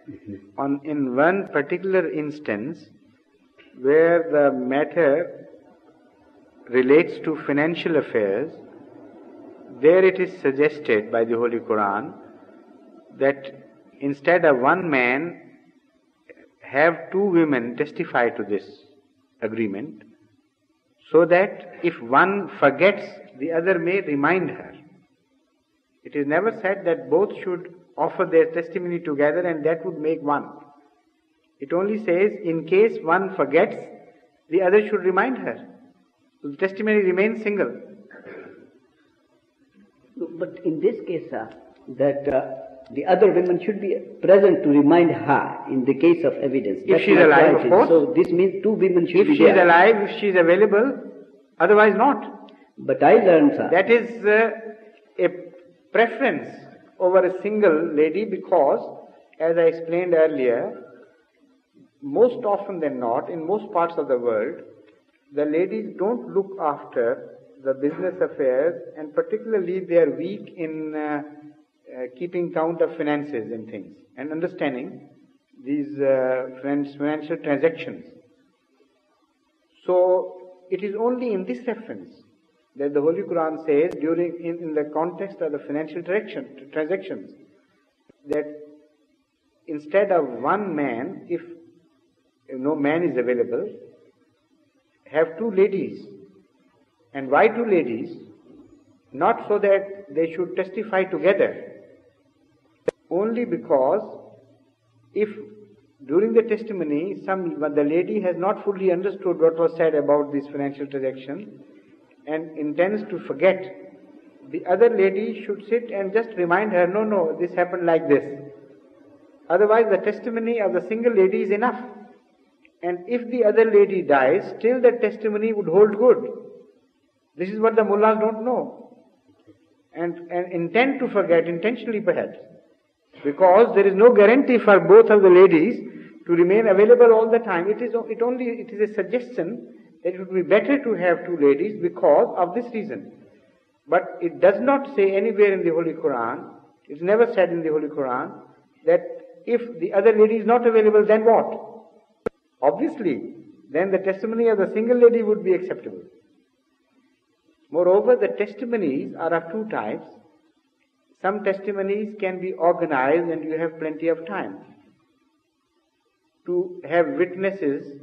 in one particular instance where the matter relates to financial affairs. There it is suggested by the Holy Quran that instead of one man, have two women testify to this agreement, so that if one forgets, the other may remind her. It is never said that both should offer their testimony together and that would make one. It only says in case one forgets, the other should remind her. So the testimony remains single. But in this case, the other women should be present to remind her in the case of evidence. If she is alive, of course. So this means two women should be there. If she is alive, if she is available, otherwise not. But I learned, sir. That is a preference over a single lady because, as I explained earlier, most often than not, in most parts of the world, the ladies don't look after the business affairs, and particularly they are weak in keeping count of finances and things and understanding these financial transactions. So it is only in this reference that the Holy Quran says in the context of the financial transactions that instead of one man, if no man is available, have two ladies. And why two ladies? Not so that they should testify together, only because if during the testimony the lady has not fully understood what was said about this financial transaction and intends to forget, the other lady should sit and just remind her, no, this happened like this. Otherwise the testimony of the single lady is enough. And if the other lady dies, still the testimony would hold good. This is what the mullahs don't know. And intend to forget, intentionally perhaps. Because there is no guarantee for both of the ladies to remain available all the time. It is a suggestion that it would be better to have two ladies because of this reason. But it does not say anywhere in the Holy Quran, it's never said in the Holy Quran, that if the other lady is not available, then what? Obviously, then the testimony of the single lady would be acceptable. Moreover, the testimonies are of two types. Some testimonies can be organized and you have plenty of time to have witnesses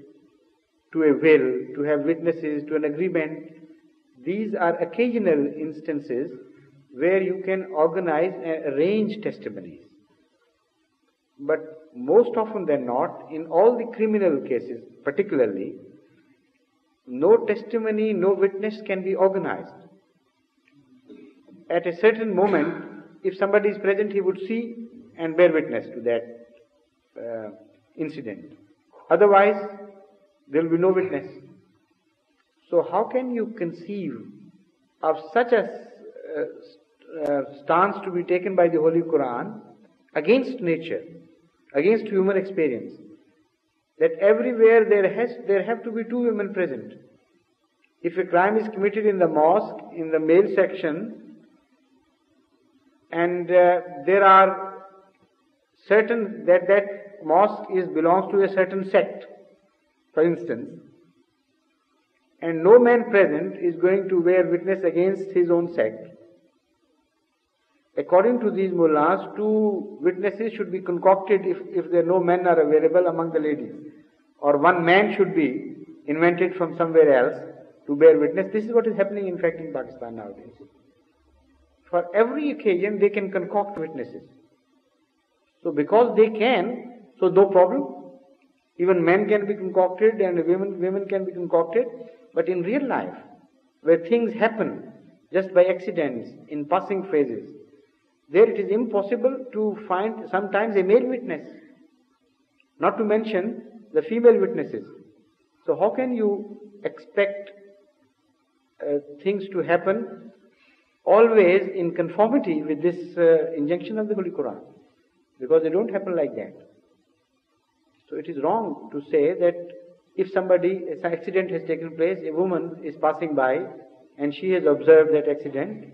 to a will, to have witnesses to an agreement. These are occasional instances where you can organize and arrange testimonies. But most often than not, in all the criminal cases particularly, no testimony, no witness can be organized. At a certain moment, if somebody is present, he would see and bear witness to that incident. Otherwise, there will be no witness. So how can you conceive of such a stance to be taken by the Holy Quran against nature, against human experience, that everywhere there have to be two women present? If a crime is committed in the mosque, in the male section, and there are certain that mosque belongs to a certain sect, for instance, and no man present is going to bear witness against his own sect. According to these mullahs, two witnesses should be concocted if there no men are available among the ladies, or one man should be invented from somewhere else to bear witness. This is what is happening, in fact, in Pakistan nowadays. For every occasion, they can concoct witnesses. So because they can, so no problem. Even men can be concocted and women can be concocted. But in real life, where things happen just by accidents, in passing phases, there it is impossible to find sometimes a male witness, not to mention the female witnesses. So how can you expect things to happen always in conformity with this injunction of the Holy Quran? Because they don't happen like that. So it is wrong to say that if an accident has taken place, a woman is passing by and she has observed that accident,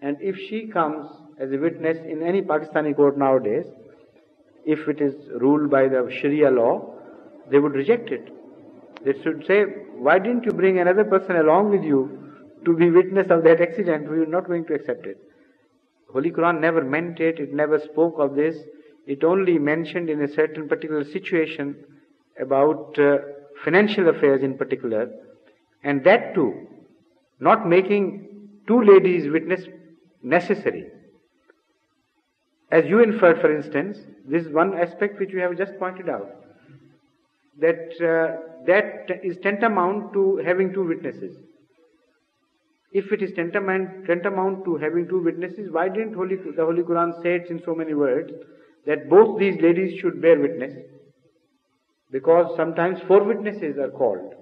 and if she comes as a witness in any Pakistani court nowadays, if it is ruled by the Sharia law, they would reject it. They should say, why didn't you bring another person along with you to be witness of that accident? We are not going to accept it. Holy Quran never meant it, it never spoke of this. It only mentioned in a certain particular situation about financial affairs in particular, and that too, not making two ladies witness necessary. As you inferred, for instance, this is one aspect which you have just pointed out, that that is tantamount to having two witnesses. If it is tantamount to having two witnesses, why didn't the Holy Quran say it in so many words that both these ladies should bear witness? Because sometimes 4 witnesses are called.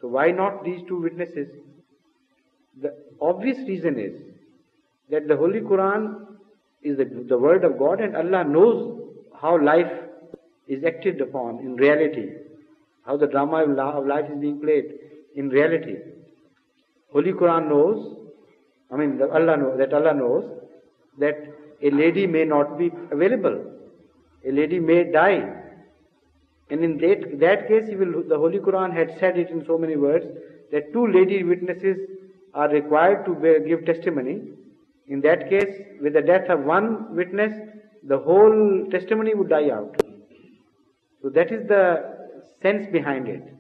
So why not these 2 witnesses? The obvious reason is that the Holy Quran is the word of God, and Allah knows how life is acted upon in reality, how the drama of life is being played in reality. Holy Quran knows, Allah knows that a lady may not be available, a lady may die. And in that case, the Holy Quran had said it in so many words that 2 lady witnesses are required to give testimony. In that case, with the death of 1 witness, the whole testimony would die out. So that is the sense behind it.